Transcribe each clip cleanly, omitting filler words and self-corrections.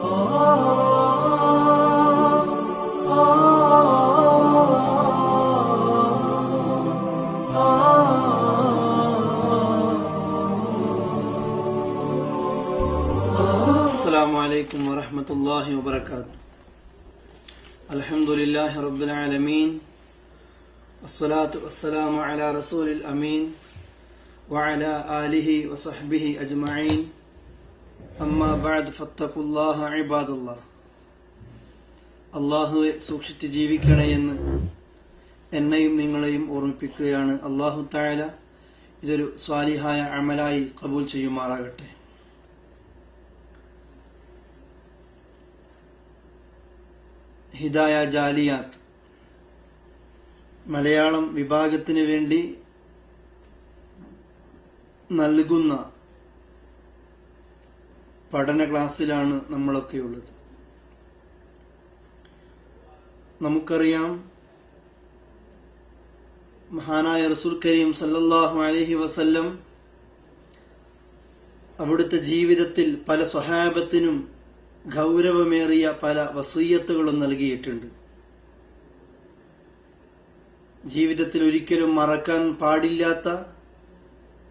السلام عليكم ورحمة الله وبركاته. الحمد لله رب العالمين والصلاة والسلام على رسول الأمين وعلى آله وصحبه أجمعين. أما بعد فاتقوا الله عباد الله. അള്ളാഹുവെ സൂക്ഷിച്ച് ജീവിക്കണമെന്ന് എന്നെയും നിങ്ങളെയും ഓർമ്മിപ്പിക്കുകയാണ്. അള്ളാഹു തആല ഇതൊരു സ്വാലിഹായ അമലായി ഖബൂൽ ചെയ്യുമാറാകട്ടെ. ഹിദായ ജാലിയാത്ത് മലയാളം വിഭാഗത്തിന് വേണ്ടി നൽകുന്ന പഠന ക്ലാസ്സിലാണ് നമ്മളൊക്കെയുള്ളത്. നമുക്കറിയാം, മഹാനായ റസൂൽ കരീം സല്ലല്ലാഹു അലൈഹി വസല്ലം അവിടുത്തെ ജീവിതത്തിൽ പല സ്വഹാബത്തിനും ഗൗരവമേറിയ പല വസീയത്തുകളും നൽകിയിട്ടുണ്ട്. ജീവിതത്തിൽ ഒരിക്കലും മറക്കാൻ പാടില്ലാത്ത,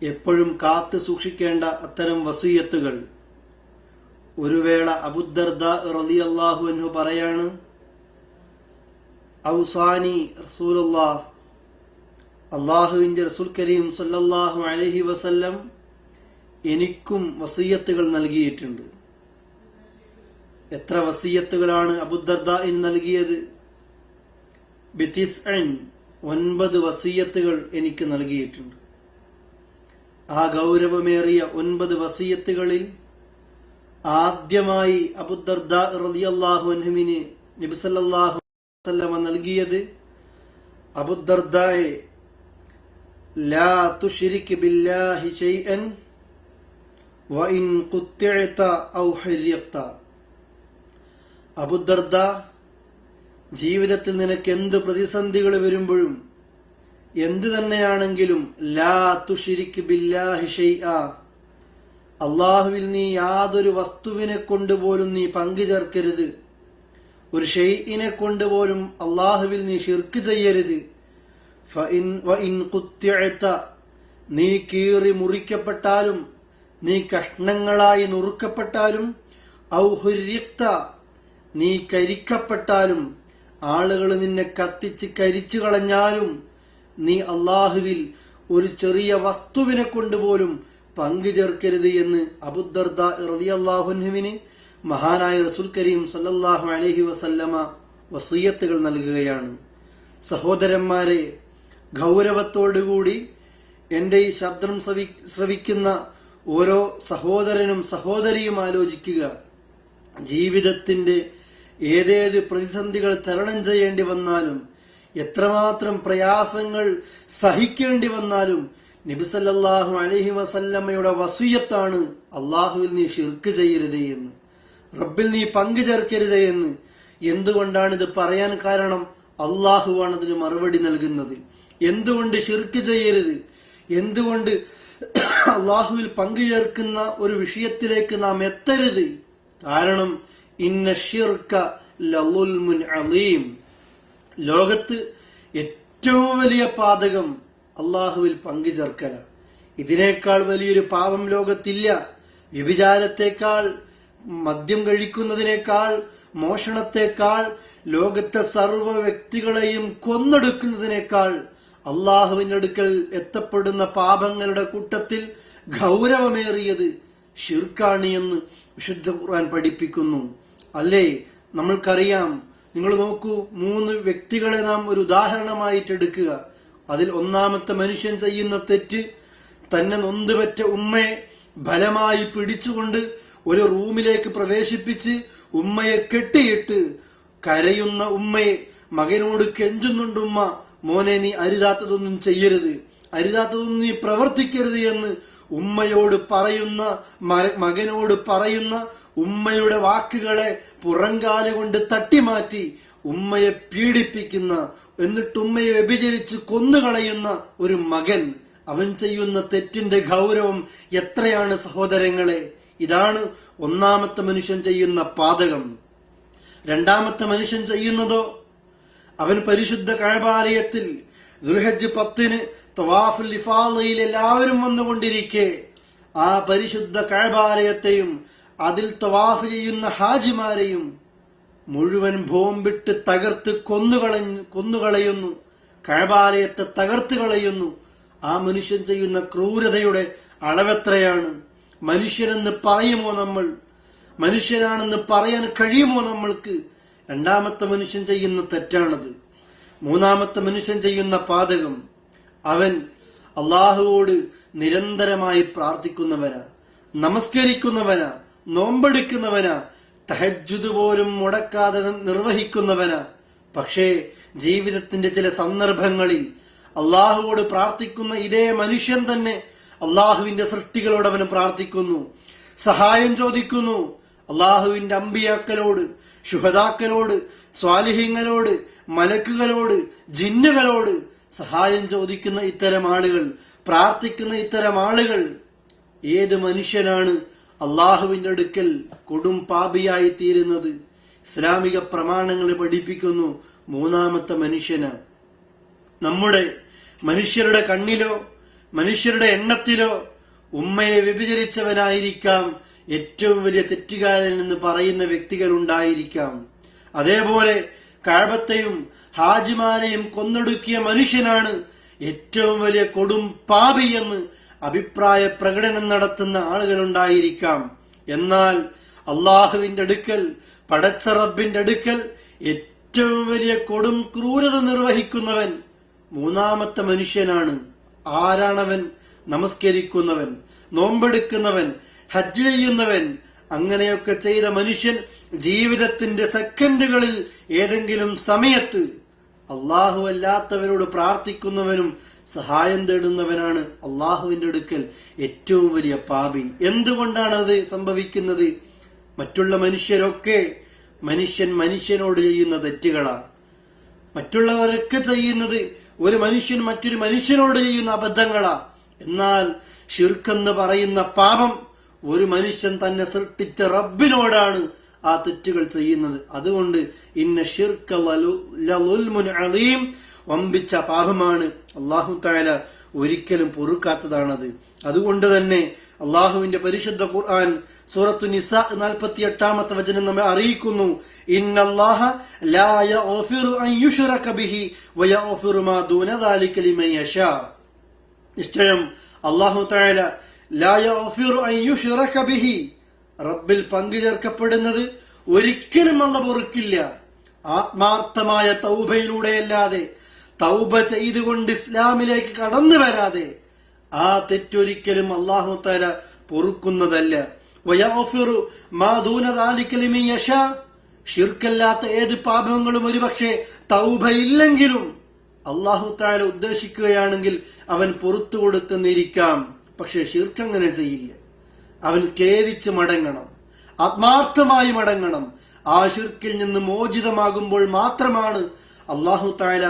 എപ്പോഴും കാത്തു സൂക്ഷിക്കേണ്ട അത്തരം വസീയത്തുകൾ. ഒരു വേള അബൂദർദാ റളിയല്ലാഹു അൻഹു പറയാണ്, ഔസാനി റസൂലുള്ളാഹ്, അല്ലാഹുവിന്റെ റസൂൽ കരീം സല്ലല്ലാഹു അലൈഹി വസല്ലം എനിക്കും വസീയത്തുകൾ നൽകിയിട്ടുണ്ട്. എത്ര വസീയത്തുകളാണ് അബൂദർദാഇന് നൽകിയത്? ബിതിസ്അൻ, 9 വസീയത്തുകൾ എനിക്ക് നൽകിയിട്ടുണ്ട്. ആ ഗൗരവമേറിയ 9 വസീയത്തുകളിൽ ആദ്യമായി അബൂദർദാ റളിയല്ലാഹു അൻഹുവിന് നബി സല്ലല്ലാഹു അലൈഹി വസല്ലം നൽകിയത്, അബൂദർദായെ, ലാ തുശ്രിക് ബില്ലാഹി ശൈഅൻ വഇൻ ഖുത്തിഅത ഔ ഹരിഖത. അബൂദർദ, ജീവിതത്തിൽ നിനക്ക് എന്ത് പ്രതിസന്ധികൾ വരുമ്പോഴും, എന്ത് തന്നെയാണെങ്കിലും, ലാ തുശ്രിക് ബില്ലാഹി ശൈഅ, അള്ളാഹുവിൽ നീ യാതൊരു വസ്തുവിനെ കൊണ്ടുപോലും നീ പങ്കുചേർക്കരുത്. ഒരു ഷൈഇനെ കൊണ്ടുപോലും അള്ളാഹുവിൽ നീ ശിർക്ക് ചെയ്യരുത്. വഇൻ ഖുത്തിഅത, നീ കീറി മുറിക്കപ്പെട്ടാലും, നീ കഷ്ണങ്ങളായി നുറുക്കപ്പെട്ടാലും, ഔ ഹുരിഖത, നീ കരിക്കപ്പെട്ടാലും, ആളുകൾ നിന്നെ കത്തിച്ച് കരിച്ചു കളഞ്ഞാലും, നീ അള്ളാഹുവിൽ ഒരു ചെറിയ വസ്തുവിനെ കൊണ്ടുപോലും പങ്കു ചേർക്കരുത് എന്ന് അബൂദർദാ റളിയല്ലാഹു അൻഹുവിന് മഹാനായ റസൂൽ കരീം സല്ലല്ലാഹു അലൈഹി വസല്ലമ വസിയ്യത്തുകൾ നൽകുകയാണ്. സഹോദരന്മാരെ, ഗൗരവത്തോടുകൂടി എന്റെ ഈ ശബ്ദം ശ്രവിക്കുന്ന ഓരോ സഹോദരനും സഹോദരിയും ആലോചിക്കുക. ജീവിതത്തിന്റെ ഏതേത് പ്രതിസന്ധികൾ തരണം ചെയ്യേണ്ടി വന്നാലും, എത്രമാത്രം പ്രയാസങ്ങൾ സഹിക്കേണ്ടി വന്നാലും, നബി സല്ലല്ലാഹു അലൈഹി വസല്ലമയുടെ വസിയ്യത്താണ് അള്ളാഹുവിൽ നീ ശിർക്ക് ചെയ്യരുത് എന്ന്, റബ്ബിൽ നീ പങ്കു ചേർക്കരുത് എന്ന്. എന്തുകൊണ്ടാണ് ഇത് പറയാൻ കാരണം? അള്ളാഹുവാണ് അതിന് മറുപടി നൽകുന്നത്. എന്തുകൊണ്ട് ശിർക്ക് ചെയ്യരുത്, എന്തുകൊണ്ട് അള്ളാഹുവിൽ പങ്കു ചേർക്കുന്ന ഒരു വിഷയത്തിലേക്ക് നാം എത്തരുത്? കാരണം ഇന്ന ശിർക ലളുൽമുൻ അലീം, ലോകത്ത് ഏറ്റവും വലിയ പാതകം അള്ളാഹുവിൽ പങ്കു ചേർക്കല. ഇതിനേക്കാൾ വലിയൊരു പാപം ലോകത്തില്ല. വ്യഭിചാരത്തെക്കാൾ, മദ്യം കഴിക്കുന്നതിനേക്കാൾ, മോഷണത്തെക്കാൾ, ലോകത്തെ സർവ്വ വ്യക്തികളെയും കൊന്നെടുക്കുന്നതിനേക്കാൾ അള്ളാഹുവിന്റെ അടുക്കൽ എത്തപ്പെടുന്ന പാപങ്ങളുടെ കൂട്ടത്തിൽ ഗൗരവമേറിയത് ശിർക്കാണ് എന്ന് വിശുദ്ധ ഖുർആൻ പഠിപ്പിക്കുന്നു. അല്ലേ? നമ്മൾക്കറിയാം. നിങ്ങൾ നോക്കൂ, 3 വ്യക്തികളെ നാം ഒരു ഉദാഹരണമായിട്ട് എടുക്കുക. അതിൽ ഒന്നാമത്തെ മനുഷ്യൻ ചെയ്യുന്ന തെറ്റ്, തന്നെ നൊന്തുപറ്റ ഉമ്മയെ ബലമായി പിടിച്ചുകൊണ്ട് ഒരു റൂമിലേക്ക് പ്രവേശിപ്പിച്ച് ഉമ്മയെ കെട്ടിയിട്ട് കരയുന്ന ഉമ്മയെ മകനോട് കെഞ്ചുന്നുണ്ട്, ഉമ്മ മോനെ നീ അരുതാത്തതൊന്നും ചെയ്യരുത്, അരുതാത്തതൊന്നും നീ പ്രവർത്തിക്കരുത് എന്ന് ഉമ്മയോട് പറയുന്ന, മകനോട് പറയുന്ന ഉമ്മയുടെ വാക്കുകളെ പുറങ്കാലുകൊണ്ട് തട്ടിമാറ്റി ഉമ്മയെ പീഡിപ്പിക്കുന്ന, എന്നിട്ട് ഉമ്മയെ വ്യഭിചരിച്ച് കൊന്നുകളയുന്ന ഒരു മകൻ, അവൻ ചെയ്യുന്ന തെറ്റിന്റെ ഗൗരവം എത്രയാണ് സഹോദരങ്ങളെ! ഇതാണ് ഒന്നാമത്തെ മനുഷ്യൻ ചെയ്യുന്ന പാതകം. രണ്ടാമത്തെ മനുഷ്യൻ ചെയ്യുന്നതോ, അവൻ പരിശുദ്ധ കഅബാലയത്തിൽ ദുൽഹജ്ജ് 10 തവാഫുൽ ഇഫാദയിൽ എല്ലാവരും വന്നുകൊണ്ടിരിക്കെ ആ പരിശുദ്ധ കഅബാലയത്തെയും അതിൽ തവാഫ് ചെയ്യുന്ന ഹാജിമാരെയും മുഴുവൻ ബോംബിട്ട് തകർത്ത് കൊന്നുകളയുന്നു, കഅബാലയത്തെ തകർത്ത് കളയുന്നു. ആ മനുഷ്യൻ ചെയ്യുന്ന ക്രൂരതയുടെ അളവെത്രയാണ്? മനുഷ്യനെന്ന് പറയുമോ നമ്മൾ? മനുഷ്യനാണെന്ന് പറയാൻ കഴിയുമോ നമ്മൾക്ക്? രണ്ടാമത്തെ മനുഷ്യൻ ചെയ്യുന്ന തെറ്റാണത്. മൂന്നാമത്തെ മനുഷ്യൻ ചെയ്യുന്ന പാതകം, അവൻ അള്ളാഹുവോട് നിരന്തരമായി പ്രാർത്ഥിക്കുന്നവനാ, നമസ്കരിക്കുന്നവനാ, നോമ്പെടുക്കുന്നവനാ, തഹജ്ജുദ് പോലും മുടക്കാതെ നിർവഹിക്കുന്നവനാ. പക്ഷേ ജീവിതത്തിന്റെ ചില സന്ദർഭങ്ങളിൽ അള്ളാഹുവോട് പ്രാർത്ഥിക്കുന്ന ഇതേ മനുഷ്യൻ തന്നെ അള്ളാഹുവിന്റെ സൃഷ്ടികളോട് അവന് പ്രാർത്ഥിക്കുന്നു, സഹായം ചോദിക്കുന്നു. അള്ളാഹുവിന്റെ അമ്പിയാക്കളോട്, ശുഹദാക്കളോട്, സ്വാലിഹീങ്ങളോട്, മലക്കുകളോട്, ജിന്നുകളോട് സഹായം ചോദിക്കുന്ന ഇത്തരം ആളുകൾ, പ്രാർത്ഥിക്കുന്ന ഇത്തരം ആളുകൾ, ഏത് മനുഷ്യനാണ് അള്ളാഹുവിന്റെ അടുക്കൽ കൊടും പാപിയായി തീരുന്നത്? ഇസ്ലാമിക പ്രമാണങ്ങൾ പഠിപ്പിക്കുന്നു മൂന്നാമത്തെ മനുഷ്യനാണ്. നമ്മുടെ മനുഷ്യരുടെ കണ്ണിലോ മനുഷ്യരുടെ എണ്ണത്തിലോ ഉമ്മയെ വ്യഭിചരിച്ചവനായിരിക്കാം ഏറ്റവും വലിയ തെറ്റുകാരൻ എന്ന് പറയുന്ന വ്യക്തികൾ ഉണ്ടായിരിക്കാം. അതേപോലെ കഅബത്തെയും ഹാജിമാരെയും കൊന്നൊടുക്കിയ മനുഷ്യനാണ് ഏറ്റവും വലിയ കൊടും പാപി എന്ന് അഭിപ്രായ പ്രകടനം നടത്തുന്ന ആളുകളുണ്ടായിരിക്കാം. എന്നാൽ അള്ളാഹുവിന്റെ അടുക്കൽ, പടച്ച റബ്ബിന്റെ അടുക്കൽ ഏറ്റവും വലിയ കൊടും ക്രൂരത നിർവഹിക്കുന്നവൻ മൂന്നാമത്തെ മനുഷ്യനാണ്. ആരാണവൻ? നമസ്കരിക്കുന്നവൻ, നോമ്പെടുക്കുന്നവൻ, ഹജ്ജ് ചെയ്യുന്നവൻ. അങ്ങനെയൊക്കെ ചെയ്ത മനുഷ്യൻ ജീവിതത്തിന്റെ സെക്കൻഡുകളിൽ ഏതെങ്കിലും സമയത്ത് അള്ളാഹു അല്ലാത്തവരോട് പ്രാർത്ഥിക്കുന്നവനും സഹായം തേടുന്നവനാണ് അള്ളാഹുവിന്റെ അടുക്കൽ ഏറ്റവും വലിയ പാപി. എന്തുകൊണ്ടാണ് അത് സംഭവിക്കുന്നത്? മറ്റുള്ള മനുഷ്യരൊക്കെ മനുഷ്യനോട് ചെയ്യുന്ന തെറ്റുകളാണ്. മറ്റുള്ളവരൊക്കെ ചെയ്യുന്നത് ഒരു മനുഷ്യൻ മറ്റൊരു മനുഷ്യനോട് ചെയ്യുന്ന അബദ്ധങ്ങളാ. എന്നാൽ ശിർക്കെന്ന് പറയുന്ന പാപം ഒരു മനുഷ്യൻ തന്നെ സൃഷ്ടിച്ച റബ്ബിനോടാണ് ആ തെറ്റുകൾ ചെയ്യുന്നത്. അതുകൊണ്ട് ഇന്ന ശിർക ലളുൽമുൻ അളീം, വമ്പിച്ച പാപമാണ്. അല്ലാഹു തആല ഒരിക്കലും പൊറുക്കാത്തതാണത്. അതുകൊണ്ട് തന്നെ അള്ളാഹുവിന്റെ പരിശുദ്ധ ഖുർആൻ സൂറത്തു നിസാ 48-ാമത്തെ വചനം നമ്മെ അറിയിക്കുന്നു, ഇന്നല്ലാഹ ലാ യഗ്ഫിറു അൻ യുശ്റക ബിഹി വയഗ്ഫിറു മാ ദൂന ദാലിക ലിമൻ യശാ. നിശ്ചയം അല്ലാഹു തആല ലാ യഗ്ഫിറു അൻ യുശ്റക ബിഹി, റബ്ബിൽ പങ്കു ചേർക്കപ്പെടുന്നത് ഒരിക്കലും അല്ലാഹു പൊറുക്കില്ല. ആത്മാർത്ഥമായ തൗബയിലൂടെയല്ലാതെ, തൗബ ചെയ്തുകൊണ്ട് ഇസ്ലാമിലേക്ക് കടന്നു വരാതെ ആ തെറ്റൊരിക്കലും അല്ലാഹു തആല പൊറുക്കുന്നതല്ല. വയഗ്ഫിറു മാ ദൂന ദാലിക ലിമൻ യശാ, ശിർക്കല്ലാത്ത ഏത് പാപങ്ങളും ഒരുപക്ഷെ തൗബയില്ലെങ്കിലും അല്ലാഹു തആല ഉദ്ദേശിക്കുകയാണെങ്കിൽ അവൻ പുറത്തു കൊടുത്തെന്നിരിക്കാം. പക്ഷെ ശിർക്ക് അങ്ങനെ ചെയ്യില്ല. അവൻ ഖേദിച്ച് മടങ്ങണം, ആത്മാർത്ഥമായി മടങ്ങണം. ആ ശിർക്കിൽ നിന്ന് മോചിതമാകുമ്പോൾ മാത്രമാണ് അല്ലാഹു തആല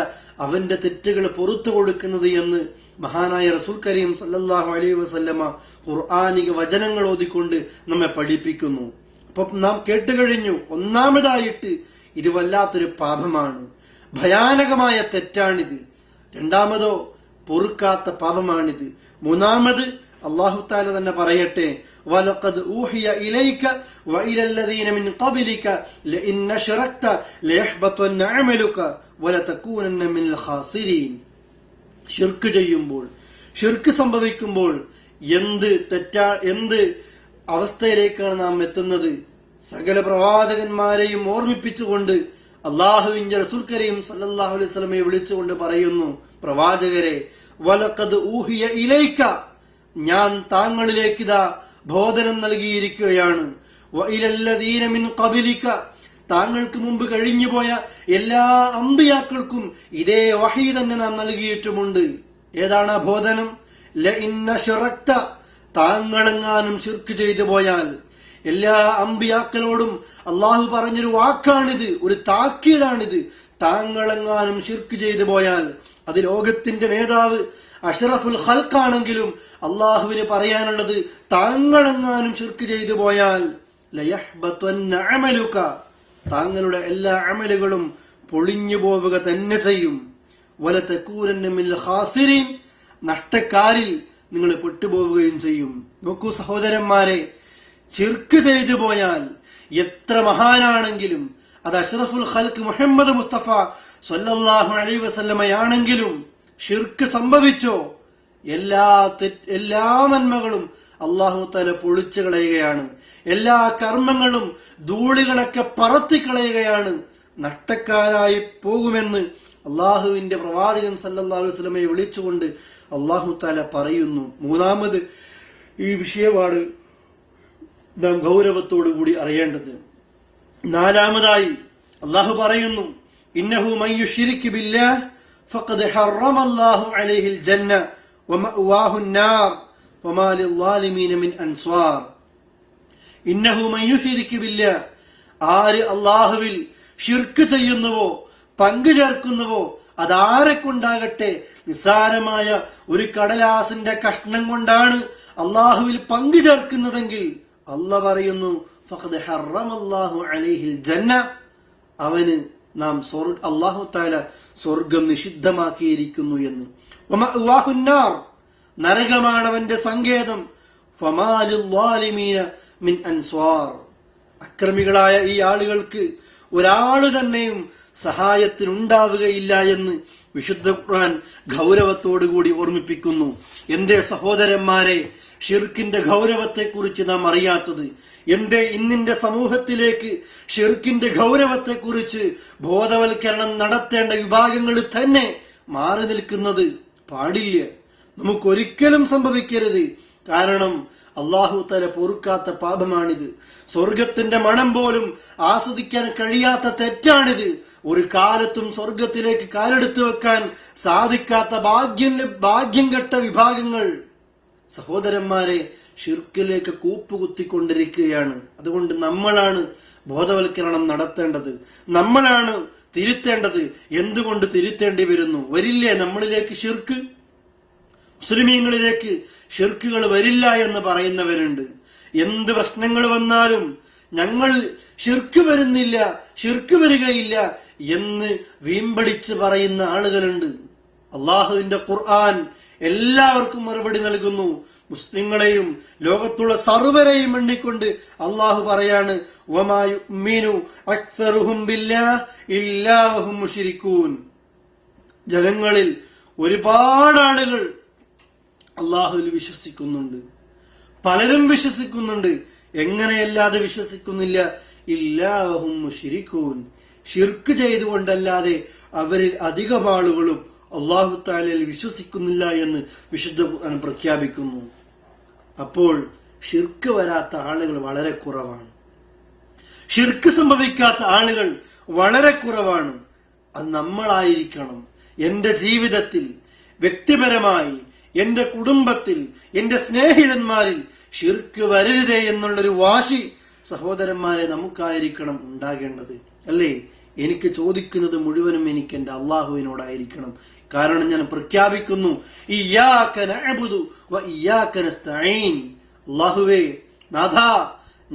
അവന്റെ തെറ്റുകൾ പുറത്തു കൊടുക്കുന്നത് എന്ന് മഹാനായ റസൂൽ കരീം സല്ലല്ലാഹു അലൈഹി വസല്ലമ ഖുർആനിക വചനങ്ങൾ ഓതിക്കൊണ്ട് നമ്മെ പഠിപ്പിക്കുന്നു. അപ്പൊ നാം കേട്ടുകഴിഞ്ഞു, ഒന്നാമതായിട്ട് ഇത് വല്ലാത്തൊരു പാപമാണ്, ഭയാനകമായ തെറ്റാണിത്. രണ്ടാമതോ പൊറുക്കാത്ത പാപമാണിത്. മൂന്നാമത് അല്ലാഹു തആല തന്നെ പറയട്ടെ, വലഖദ് ഊഹിയ ഇലൈക വഇലല്ലദീന മിൻ ഖബ്ലിക ലഇൻ അശ്റക്ത ലയഹ്ബതന്ന അമലുക വലതകൂനന്ന മിനൽ ഖാസിരീൻ. ശിർക്ക് ചെയ്യുമ്പോൾ, ശിർക്ക് സംഭവിക്കുമ്പോൾ എന്ത് അവസ്ഥയിലേക്കാണ് നാം എത്തുന്നത്? സകല പ്രവാചകന്മാരെയും ഓർമ്മിപ്പിച്ചുകൊണ്ട് അല്ലാഹുവിന്റെ റസൂൽ കരീം സല്ലല്ലാഹു അലൈഹി വസല്ലമയെ വിളിച്ചുകൊണ്ട് പറയുന്നു, പ്രവാചകരെ, വലഖദ് ഊഹിയ ഇലൈക, ഞാൻ താങ്കളിലേക്ക് ഇതാ ബോധനം നൽകിയിരിക്കുകയാണ്. വഇലല്ലദീന മിൻ ഖബ്ലിക, താങ്കൾക്ക് മുമ്പ് കഴിഞ്ഞുപോയ എല്ലാ അമ്പിയാക്കൾക്കും ഇതേ വഹീ തന്നെ നാം നൽകിയിട്ടുമുണ്ട്. ഏതാണ് ആ ബോധനം? ലഇൻ അശ്റക്ത, താങ്കളെങ്ങാനും ശിർക്ക് ചെയ്തു പോയാൽ. എല്ലാ അമ്പിയാക്കളോടും അള്ളാഹു പറഞ്ഞൊരു വാക്കാണിത്, ഒരു താക്കീതാണിത്. താങ്കളെങ്ങാനും ശിർക്ക് ചെയ്തു പോയാൽ, അത് ലോകത്തിന്റെ നേതാവ് അഷ്റഫുൽ ഖൽഖാണെങ്കിലും അള്ളാഹുവിന് പറയാനുള്ളത്, താങ്കളെങ്ങാനും ശിർക്ക് ചെയ്തു പോയാൽ ലയഹ്ബത്വന്ന അമലുക, താങ്കളുടെ എല്ലാ അമലുകളും പൊളിഞ്ഞു പോവുക തന്നെ ചെയ്യും. വലതകൂനന്ന മിനൽ ഖാസിരീൻ, നഷ്ടക്കാരിൽ നിങ്ങൾ പെട്ടുപോവുകയും ചെയ്യും. നോക്കൂ സഹോദരന്മാരെ, ശിർക്ക് ചെയ്തു പോയാൽ എത്ര മഹാനാണെങ്കിലും, അത് അഷ്റഫുൽ ഖൽഖ് മുഹമ്മദ് മുസ്തഫ സ്വല്ലല്ലാഹു അലൈഹി വസല്ലമയാണെങ്കിലും ശിർക്ക് സംഭവിച്ചോ, എല്ലാ നന്മകളും അല്ലാഹു തആല പൊളിച്ചു കളയുകയാണ്. എല്ലാ കർമ്മങ്ങളും ധൂളികണക്കെ പറത്തിക്കളയുകയാണ്. നഷ്ടക്കാരായി പോകുമെന്ന് അള്ളാഹുവിന്റെ പ്രവാചകൻ സല്ലല്ലാഹു അലൈഹി വസല്ലമയെ വിളിച്ചുകൊണ്ട് അല്ലാഹു തആല പറയുന്നു. മൂന്നാമത് ഈ വിഷയമാണ് നാം ഗൗരവത്തോടു കൂടി അറിയേണ്ടത്. നാലാമതായി അല്ലാഹു പറയുന്നു, ഇന്നഹു മൻ യുശ്രിക് ബില്ലാഹ് ഫഖദ് ഹറമല്ലാഹു അലൈഹിൽ ജന്ന വമഅവാഹു അന്നാർ വമാ ലിൽസാലിമീന മിൻ അൻസ്വാർ. ഇന്നഹു മൻ യുശ്രിക് ബില്ലാഹ്, ആര് അല്ലാഹുവിൽ ശിർക്ക് ചെയ്യുന്നുവോ, പങ്കു ചേർക്കുന്നുവോ, അതാരെ കൊണ്ടാകട്ടെ, നിസ്സാരമായ ഒരു കടലാസിന്റെ കഷ്ണം കൊണ്ടാണ് അള്ളാഹുവിൽ പങ്കു ചേർക്കുന്നതെങ്കിൽ അല്ലാഹ് പറയുന്നു, ഫഖദ് ഹറമല്ലാഹു അലൈഹിൽ ജന്ന, അവന് നാം അല്ലാഹു തആല സ്വർഗം നിഷിദ്ധമാക്കിയിരിക്കുന്നു എന്ന്. വമഅവാഹു അന്നാർ, നരകമാണ് അവന്റെ സങ്കേതം. ഫമാ ലിൽസാലിമീന മിൻ അൻസ്വാർ, അക്രമികളായ ഈ ആളുകൾക്ക് ഒരാള് തന്നെയും സഹായത്തിനുണ്ടാവുകയില്ല എന്ന് വിശുദ്ധ ഖുർആൻ ഗൗരവത്തോടുകൂടി ഓർമ്മിപ്പിക്കുന്നു. എന്തേ സഹോദരന്മാരെ ഷിർക്കിന്റെ ഗൗരവത്തെക്കുറിച്ച് നാം അറിയാത്തത്? എന്തേ ഇന്നിന്റെ സമൂഹത്തിലേക്ക് ഷിർക്കിന്റെ ഗൗരവത്തെക്കുറിച്ച് ബോധവൽക്കരണം നടത്തേണ്ട വിഭാഗങ്ങൾ തന്നെ മാറി നിൽക്കുന്നത്? പാടില്ല, നമുക്കൊരിക്കലും സംഭവിക്കരുത്. കാരണം അല്ലാഹു തആല പൊറുക്കാത്ത പാപമാണിത്. സ്വർഗത്തിന്റെ മണം പോലും ആസ്വദിക്കാൻ കഴിയാത്ത തെറ്റാണിത്. ഒരു കാലത്തും സ്വർഗത്തിലേക്ക് കാലെടുത്തു വെക്കാൻ സാധിക്കാത്ത ഭാഗ്യം കെട്ട വിഭാഗങ്ങൾ സഹോദരന്മാരെ ഷിർക്കിലേക്ക് കൂപ്പുകുത്തിക്കൊണ്ടിരിക്കുകയാണ്. അതുകൊണ്ട് നമ്മളാണ് ബോധവൽക്കരണം നടത്തേണ്ടത്, നമ്മളാണ് തിരുത്തേണ്ടത്. എന്തുകൊണ്ട് തിരുത്തേണ്ടി വരുന്നു? വരില്ലേ നമ്മളിലേക്ക് ഷിർക്ക്? മുസ്ലിമീങ്ങളിലേക്ക് ഷിർക്കുകൾ വരില്ല എന്ന് പറയുന്നവരുണ്ട്. എന്ത് പ്രശ്നങ്ങൾ വന്നാലും ഞങ്ങൾ ഷിർക്ക് വരുന്നില്ല, ഷിർക്ക് വരികയില്ല എന്ന് വീമ്പടിച്ച് പറയുന്ന ആളുകളുണ്ട്. അള്ളാഹുവിന്റെ ഖുർആൻ എല്ലാവർക്കും മറുപടി നൽകുന്നു. മുസ്ലിങ്ങളെയും ലോകത്തുള്ള സർവരെയും എണ്ണിക്കൊണ്ട് അള്ളാഹു പറയാണ്, വമാ യുഅ്മിനു അക്സറുഹും ബില്ലാഹി ഇല്ലാ വഹും മുശ്രികൂൻ. ജനങ്ങളിൽ ഒരുപാട് ആളുകൾ അള്ളാഹുവിൽ വിശ്വസിക്കുന്നുണ്ട്, പലരും വിശ്വസിക്കുന്നുണ്ട്. എങ്ങനെയല്ലാതെ വിശ്വസിക്കുന്നില്ല? ഇല്ലാ വഹും മുശ്രികൂൻ, ഷിർക്ക് ചെയ്തുകൊണ്ടല്ലാതെ അവരിൽ അധികം ആളുകളും അല്ലാഹു തആലയിൽ വിശ്വസിക്കുന്നില്ല എന്ന് വിശുദ്ധ ഖുർആൻ പ്രഖ്യാപിക്കുന്നു. അപ്പോൾ ഷിർക്ക് വരാത്ത ആളുകൾ വളരെ കുറവാണ്, ഷിർക്ക് സംഭവിക്കാത്ത ആളുകൾ വളരെ കുറവാണ്. അത് നമ്മളായിരിക്കണം. എന്റെ ജീവിതത്തിൽ, വ്യക്തിപരമായി, എന്റെ കുടുംബത്തിൽ, എന്റെ സ്നേഹിതന്മാരിൽ ഷിർക്ക് വരരുതേ എന്നുള്ളൊരു വാശി സഹോദരന്മാരെ നമുക്കായിരിക്കണം ഉണ്ടാകേണ്ടത്. അല്ലേ? എനിക്ക് ചോദിക്കുന്നത് മുഴുവനും എനിക്ക് എന്റെ അള്ളാഹുവിനോടായിരിക്കണം. കാരണം ഞാൻ പ്രഖ്യാപിക്കുന്നു, ഇയ്യാക നഅ്ബുദു വ ഇയ്യാക നസ്തഈൻ. അല്ലാഹുവേ, നാഥാ,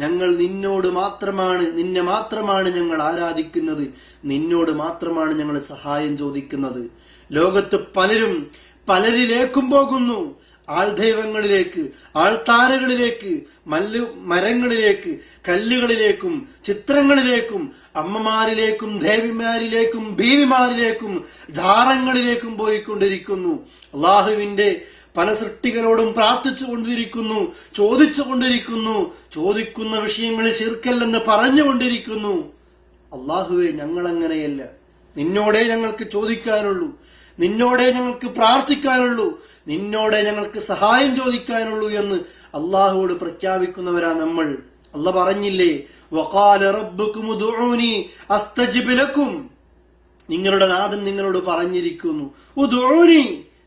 ഞങ്ങൾ നിന്നോട് മാത്രമാണ്, നിന്നെ മാത്രമാണ് ഞങ്ങൾ ആരാധിക്കുന്നത്, നിന്നോട് മാത്രമാണ് ഞങ്ങൾ സഹായം ചോദിക്കുന്നത്. ലോകത്ത് പലരും പലരിലേക്കും പോകുന്നു, ആൾദൈവങ്ങളിലേക്ക്, ആൾത്താരകളിലേക്ക്, മരങ്ങളിലേക്ക്, കല്ലുകളിലേക്കും, ചിത്രങ്ങളിലേക്കും, അമ്മമാരിലേക്കും, ദേവിമാരിലേക്കും, ബീവിമാരിലേക്കും, ജാറങ്ങളിലേക്കും പോയിക്കൊണ്ടിരിക്കുന്നു. അള്ളാഹുവിന്റെ പല സൃഷ്ടികളോടും പ്രാർത്ഥിച്ചുകൊണ്ടിരിക്കുന്നു, ചോദിച്ചുകൊണ്ടിരിക്കുന്നു, ചോദിക്കുന്ന വിഷയങ്ങളിൽ ശിർക്കല്ലെന്ന് പറഞ്ഞുകൊണ്ടിരിക്കുന്നു. അള്ളാഹുവെ, ഞങ്ങളങ്ങനെയല്ല, നിന്നോടേ ഞങ്ങൾക്ക് ചോദിക്കാനുള്ളൂ, നിന്നോടേ ഞങ്ങൾക്ക് പ്രാർത്ഥിക്കാനുള്ളൂ, നിന്നോടേ ഞങ്ങൾക്ക് സഹായം ചോദിക്കാനുള്ളൂ എന്ന് അള്ളാഹുവോട് പ്രഖ്യാപിക്കുന്നവരാ നമ്മൾ. അള്ളാഹ് പറഞ്ഞില്ലേ, വഖാല റബ്ബുകും ഉദ്ഉനി അസ്തജിബ് ലക്കും. നിങ്ങളുടെ നാഥൻ നിങ്ങളോട് പറഞ്ഞിരിക്കുന്നു, ഉദ്ഉനി,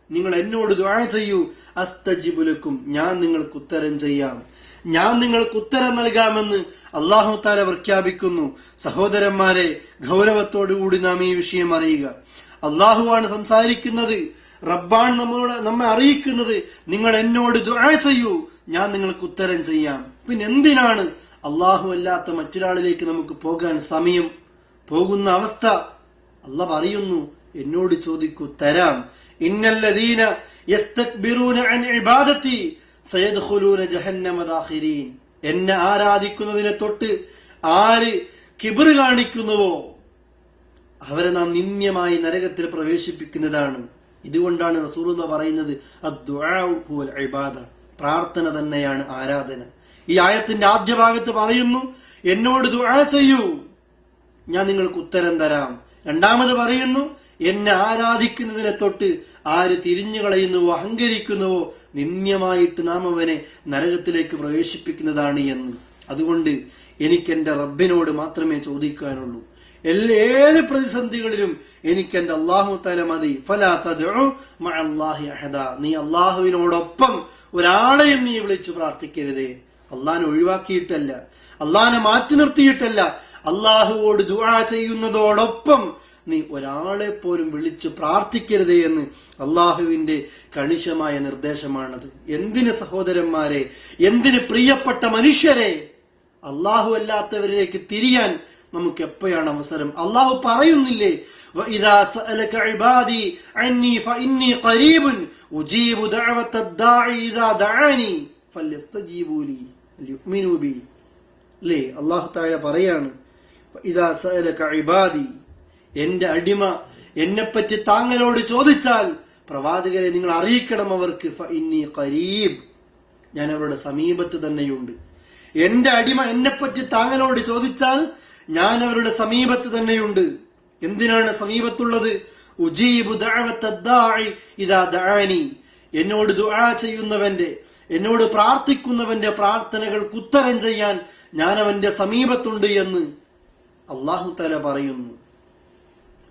നിങ്ങൾ എന്നോട് ദുആ ചെയ്യൂ, അസ്തജിബ് ലക്കും, ഞാൻ നിങ്ങൾക്ക് ഉത്തരം ചെയ്യാം, ഞാൻ നിങ്ങൾക്ക് ഉത്തരം നൽകാമെന്ന് അല്ലാഹു തആല പ്രഖ്യാപിക്കുന്നു. സഹോദരന്മാരെ, ഗൗരവത്തോടുകൂടി നാം ഈ വിഷയം അറിയുക. അള്ളാഹുവാണ് സംസാരിക്കുന്നത്. റബ്ബാണ് നമ്മെ അറിയിക്കുന്നത്, നിങ്ങൾ എന്നോട് ദുആ ചെയ്യൂ, ഞാൻ നിങ്ങൾക്ക് ഉത്തരം ചെയ്യാം. പിന്നെ എന്തിനാണ് അള്ളാഹു അല്ലാത്ത മറ്റൊരാളിലേക്ക് നമുക്ക് പോകാൻ സമയം, പോകുന്ന അവസ്ഥ? അള്ളാഹ് പറയുന്നു, എന്നോട് ചോദിക്കൂ, തരാം. ഇന്നല്ലദീന യസ്തക്ബിറൂന അൻ ഇബാദതി സയദ്ഖുലൂന ജഹന്നമ ദാഖിരീൻ. എന്നെ ആരാധിക്കുന്നതിനെ തൊട്ട് ആര് കിബ്ർ കാണിക്കുന്നുവോ അവരെ നാം നിന്ദ്യമായി നരകത്തിൽ പ്രവേശിപ്പിക്കുന്നതാണ്. ഇതുകൊണ്ടാണ് റസൂലുള്ളാഹി പറയുന്നത്, അദ്ദുആഉ ഹുവൽ ഇബാദ, പ്രാർത്ഥന തന്നെയാണ് ആരാധന. ഈ ആയത്തിന്റെ ആദ്യ ഭാഗത്ത് പറയുന്നു, എന്നോട് ദുആ ചെയ്യൂ, ഞാൻ നിങ്ങൾക്ക് ഉത്തരം തരാം. രണ്ടാമത് പറയുന്നു, എന്നെ ആരാധിക്കുന്നതിനെ തൊട്ട് ആര് തിരിഞ്ഞു കളയുന്നുവോ അഹങ്കരിക്കുന്നുവോ നിന്ദ്യമായിട്ട് നാം അവനെ നരകത്തിലേക്ക് പ്രവേശിപ്പിക്കുന്നതാണ് എന്ന്. അതുകൊണ്ട് എനിക്ക് എന്റെ റബ്ബിനോട് മാത്രമേ ചോദിക്കാനുള്ളൂ. ഏത് പ്രതിസന്ധികളിലും എനിക്ക് എന്റെ അല്ലാഹു തആല മതി. ഫലാ തദ്ഉ മഅല്ലാഹി അഹദ, നീ അല്ലാഹുവിനോടൊപ്പം ഒരാളെയും നീ വിളിച്ചു പ്രാർത്ഥിക്കരുതേ. അള്ളാഹിനെ ഒഴിവാക്കിയിട്ടല്ല, അള്ളാഹിനെ മാറ്റി നിർത്തിയിട്ടല്ല, അള്ളാഹുവോട് ദുആ ചെയ്യുന്നതോടൊപ്പം നീ ഒരാളെ പോലും വിളിച്ചു പ്രാർത്ഥിക്കരുതേ എന്ന് അള്ളാഹുവിന്റെ കണിശമായ നിർദ്ദേശമാണത്. എന്തിന് സഹോദരന്മാരെ, എന്തിന് പ്രിയപ്പെട്ട മനുഷ്യരെ, അള്ളാഹു അല്ലാത്തവരിലേക്ക് തിരിയാൻ നമുക്ക് എപ്പോഴാണ് അവസരം? അള്ളാഹു പറയുന്നില്ലേ, വഇദാ സഅലക ഇബാദി അന്നി ഫഇന്നി ഖരീബുൻ ഉജീബു ദഅവത്തദ് ദാഇ ഇദാ ദഅാനി ഫല്യസ്തജീബൂ ലി ലിയുഅ്മിനൂ ബി. അല്ലേ, അള്ളാഹു തആല പറയാണ്, വഇദാ സഅലക ഇബാദി, എന്റെ അടിമ എന്നെപ്പറ്റി താങ്കളോട് ചോദിച്ചാൽ പ്രവാചകരെ നിങ്ങൾ അറിയിക്കണം അവർക്ക്, ഫഇന്നി ഖരീബ്, ഞാൻ അവരുടെ സമീപത്ത് തന്നെയുണ്ട്. എന്റെ അടിമ എന്നെപ്പറ്റി താങ്കളോട് ചോദിച്ചാൽ ഞാൻ അവരുടെ സമീപത്ത് തന്നെയുണ്ട്. എന്തിനാണ് സമീപത്തുള്ളത്? ഉജീബു ദഅവത്തദ് ദാഇ ഇദാ ദഅാനി, എന്നോട് ദുആ ചെയ്യുന്നവന്റെ, എന്നോട് പ്രാർത്ഥിക്കുന്നവന്റെ പ്രാർത്ഥനകൾക്ക് ഉത്തരം ചെയ്യാൻ ഞാൻ അവന്റെ സമീപത്തുണ്ട് എന്ന് അല്ലാഹു തആല പറയുന്നു.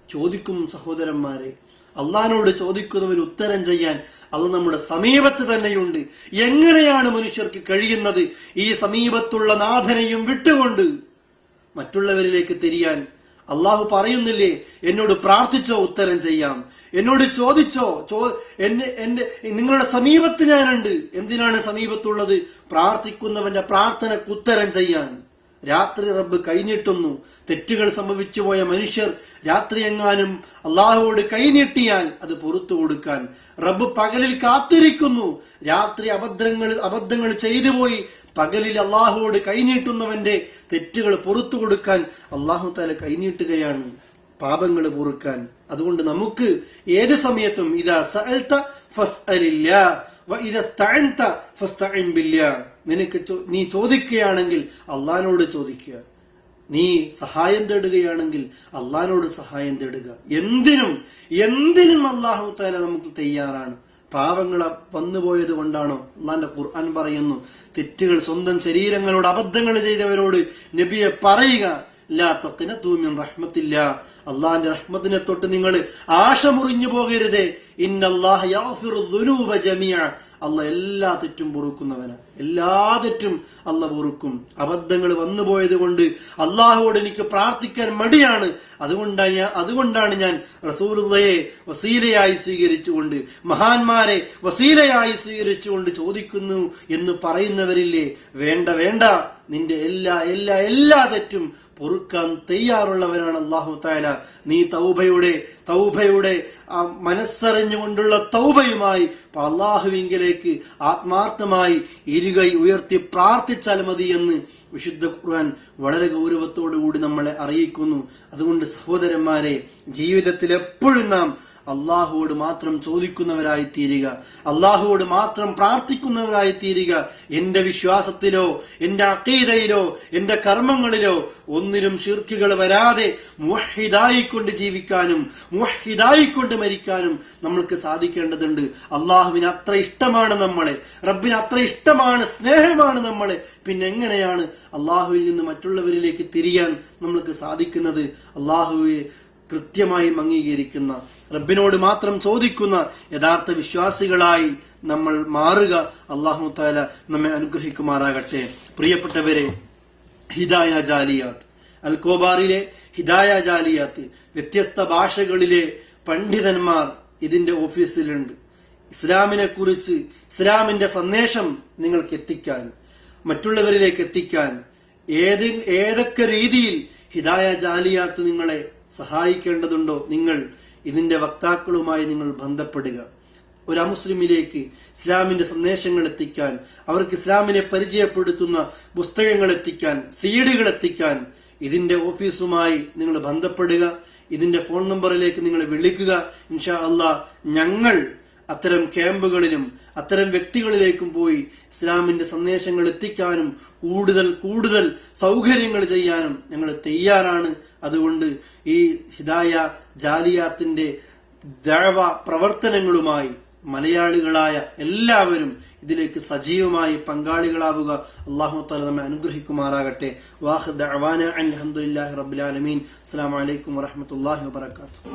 ചോദിക്കും സഹോദരന്മാരെ, അള്ളാഹിനോട് ചോദിക്കുന്നവന് ഉത്തരം ചെയ്യാൻ അള്ളാഹ് നമ്മുടെ സമീപത്ത് തന്നെയുണ്ട്. എങ്ങനെയാണ് മനുഷ്യർക്ക് കഴിയുന്നത് ഈ സമീപത്തുള്ള നാഥനെയും വിട്ടുകൊണ്ട് മറ്റുള്ളവരിലേക്ക് തിരിയാൻ? അള്ളാഹു പറയുന്നില്ലേ, എന്നോട് പ്രാർത്ഥിച്ചോ ഉത്തരം ചെയ്യാം, എന്നോട് ചോദിച്ചോ, നിങ്ങളുടെ സമീപത്ത് ഞാനുണ്ട്. എന്തിനാണ് സമീപത്തുള്ളത്? പ്രാർത്ഥിക്കുന്നവന്റെ പ്രാർത്ഥനക്ക് ഉത്തരം ചെയ്യാൻ. രാത്രി റബ്ബ് കൈനീട്ടുന്നു. തെറ്റുകൾ സംഭവിച്ചു പോയ മനുഷ്യർ രാത്രി എങ്ങാനും അള്ളാഹുവോട് കൈനീട്ടിയാൽ അത് പുറത്തു കൊടുക്കാൻ. റബ്ബ് പകലിൽ കാത്തിരിക്കുന്നു. രാത്രി അബദ്ധങ്ങൾ ചെയ്തു പോയി പകലിൽ അള്ളാഹുവോട് കൈനീട്ടുന്നവന്റെ തെറ്റുകൾ പുറത്തു കൊടുക്കാൻ അള്ളാഹു തആല കൈനീട്ടുകയാണ്, പാപങ്ങൾ പൊറുക്കാൻ. അതുകൊണ്ട് നമുക്ക് ഏത് സമയത്തും ഇദാ സഅൽത ഫസ്അലില്ലാഹ് വഇദാ ഇസ്തഅൻത ഫസ്തഇൻ ബില്ലാഹ്, നീ ചോദിക്കുകയാണെങ്കിൽ അള്ളാഹിനോട് ചോദിക്കുക, നീ സഹായം തേടുകയാണെങ്കിൽ അള്ളാഹിനോട് സഹായം തേടുക. എന്തിനും അള്ളാഹു തആല നമുക്ക് തയ്യാറാണ്. പാവങ്ങൾ വന്നുപോയത് കൊണ്ടാണോ? അള്ളാന്റെ ഖുർആൻ പറയുന്നു, തെറ്റുകൾ സ്വന്തം ശരീരങ്ങളോട് അബദ്ധങ്ങൾ ചെയ്തവരോട് നബിയെ പറയുക, ലാ തഖ്നതു മിൻ റഹ്മത്തില്ലാഹ്, അള്ളാന്റെ റഹ്മത്തിനെ തൊട്ട് നിങ്ങൾ ആശ മുറിഞ്ഞു പോകരുതേ. ഇന്നല്ലാഹ യഗ്ഫിറു ദുനൂബ ജമീഅ, അള്ളാഹ് എല്ലാ തെറ്റും പൊറുക്കുന്നവനാ, എല്ലാ തെറ്റും അള്ളാഹ് പൊറുക്കും. അബദ്ധങ്ങൾ വന്നുപോയത് കൊണ്ട് അള്ളാഹുവോട് എനിക്ക് പ്രാർത്ഥിക്കാൻ മടിയാണ്, അതുകൊണ്ടാണ് ഞാൻ റസൂലുള്ളാഹിയെ വസീലയായി സ്വീകരിച്ചുകൊണ്ട്, മഹാന്മാരെ വസീലയായി സ്വീകരിച്ചുകൊണ്ട് ചോദിക്കുന്നു എന്ന് പറയുന്നവരില്ലേ? വേണ്ട, നിന്റെ എല്ലാ തെറ്റും പൊറുക്കാൻ തയ്യാറുള്ളവനാണ് അല്ലാഹു തആല. നീ തൗബയുടെ മനസ്സറിഞ്ഞുകൊണ്ടുള്ള തൗബയുമായി അല്ലാഹുവിങ്കലേക്ക് ആത്മാർത്ഥമായി ഇരുകൈ ഉയർത്തി പ്രാർത്ഥിച്ചാൽ മതി എന്ന് വിശുദ്ധ ഖുർആൻ വളരെ ഗൗരവത്തോടുകൂടി നമ്മളെ അറിയിക്കുന്നു. അതുകൊണ്ട് സഹോദരന്മാരെ, ജീവിതത്തിൽ എപ്പോഴും നാം അള്ളാഹുവോട് മാത്രം ചോദിക്കുന്നവരായി തീരുക, അള്ളാഹുവോട് മാത്രം പ്രാർത്ഥിക്കുന്നവരായി തീരുക. എന്റെ വിശ്വാസത്തിലോ എന്റെ അഖീദയിലോ എന്റെ കർമ്മങ്ങളിലോ ഒന്നിലും ശിർക്കുകൾ വരാതെ മുവഹ്ഹിദായിക്കൊണ്ട് ജീവിക്കാനും മുവഹ്ഹിദായിക്കൊണ്ട് മരിക്കാനും നമ്മൾക്ക് സാധിക്കേണ്ടതുണ്ട്. അള്ളാഹുവിന് അത്ര ഇഷ്ടമാണ് നമ്മളെ, റബ്ബിന് അത്ര ഇഷ്ടമാണ്, സ്നേഹമാണ് നമ്മളെ. പിന്നെ എങ്ങനെയാണ് അള്ളാഹുവിൽ നിന്ന് മറ്റുള്ളവരിലേക്ക് തിരിയാൻ നമ്മൾക്ക് സാധിക്കുന്നത്? അള്ളാഹുവെ കൃത്യമായും അംഗീകരിക്കുന്ന, റബ്ബിനോട് മാത്രം ചോദിക്കുന്ന യഥാർത്ഥ വിശ്വാസികളായി നമ്മൾ മാറുക. അല്ലാഹു തആല നമ്മെ അനുഗ്രഹിക്കുമാറാകട്ടെ. പ്രിയപ്പെട്ടവരെ, ഹിദായ ജാലിയാത്ത്, അൽ കോബാറിലെ ഹിദായ ജാലിയാത്ത്, വ്യത്യസ്ത ഭാഷകളിലെ പണ്ഡിതന്മാർ ഇതിന്റെ ഓഫീസിലുണ്ട്. ഇസ്ലാമിനെ കുറിച്ച്, ഇസ്ലാമിന്റെ സന്ദേശം നിങ്ങൾക്ക് എത്തിക്കാൻ, മറ്റുള്ളവരിലേക്ക് എത്തിക്കാൻ ഏതൊക്കെ രീതിയിൽ ഹിദായ ജാലിയാത്ത് നിങ്ങളെ സഹായിക്കേണ്ടതുണ്ടോ നിങ്ങൾ ഇതിന്റെ വക്താക്കളുമായി നിങ്ങൾ ബന്ധപ്പെടുക. ഒരു അമുസ്ലിമിലേക്ക് ഇസ്ലാമിന്റെ സന്ദേശങ്ങൾ എത്തിക്കാൻ, അവർക്ക് ഇസ്ലാമിനെ പരിചയപ്പെടുത്തുന്ന പുസ്തകങ്ങൾ എത്തിക്കാൻ, സീഡുകൾ എത്തിക്കാൻ ഇതിന്റെ ഓഫീസുമായി നിങ്ങൾ ബന്ധപ്പെടുക. ഇതിന്റെ ഫോൺ നമ്പറിലേക്ക് നിങ്ങൾ വിളിക്കുക. ഇൻഷാ അല്ലാഹ് ഞങ്ങൾ അത്തരം ക്യാമ്പുകളിലും അത്തരം വ്യക്തികളിലേക്കും പോയി ഇസ്ലാമിന്റെ സന്ദേശങ്ങൾ എത്തിക്കാനും കൂടുതൽ സൗകര്യങ്ങൾ ചെയ്യാനും ഞങ്ങൾ തയ്യാറാണ്. അതുകൊണ്ട് ഈ ഹിദായ ജാലിയാത്തിന്റെ ദഅവ പ്രവർത്തനങ്ങളുമായി മലയാളികളായ എല്ലാവരും ഇതിലേക്ക് സജീവമായി പങ്കാളികളാവുക. അല്ലാഹു തആല നമ്മെ അനുഗ്രഹിക്കുമാറാകട്ടെ. വാഖിർ ദഅവാന അൽഹംദുലില്ലാഹി റബ്ബിൽ ആലമീൻ. അസ്സലാമു അലൈക്കും വറഹ്മത്തുള്ളാഹി വബറകാതുഹു.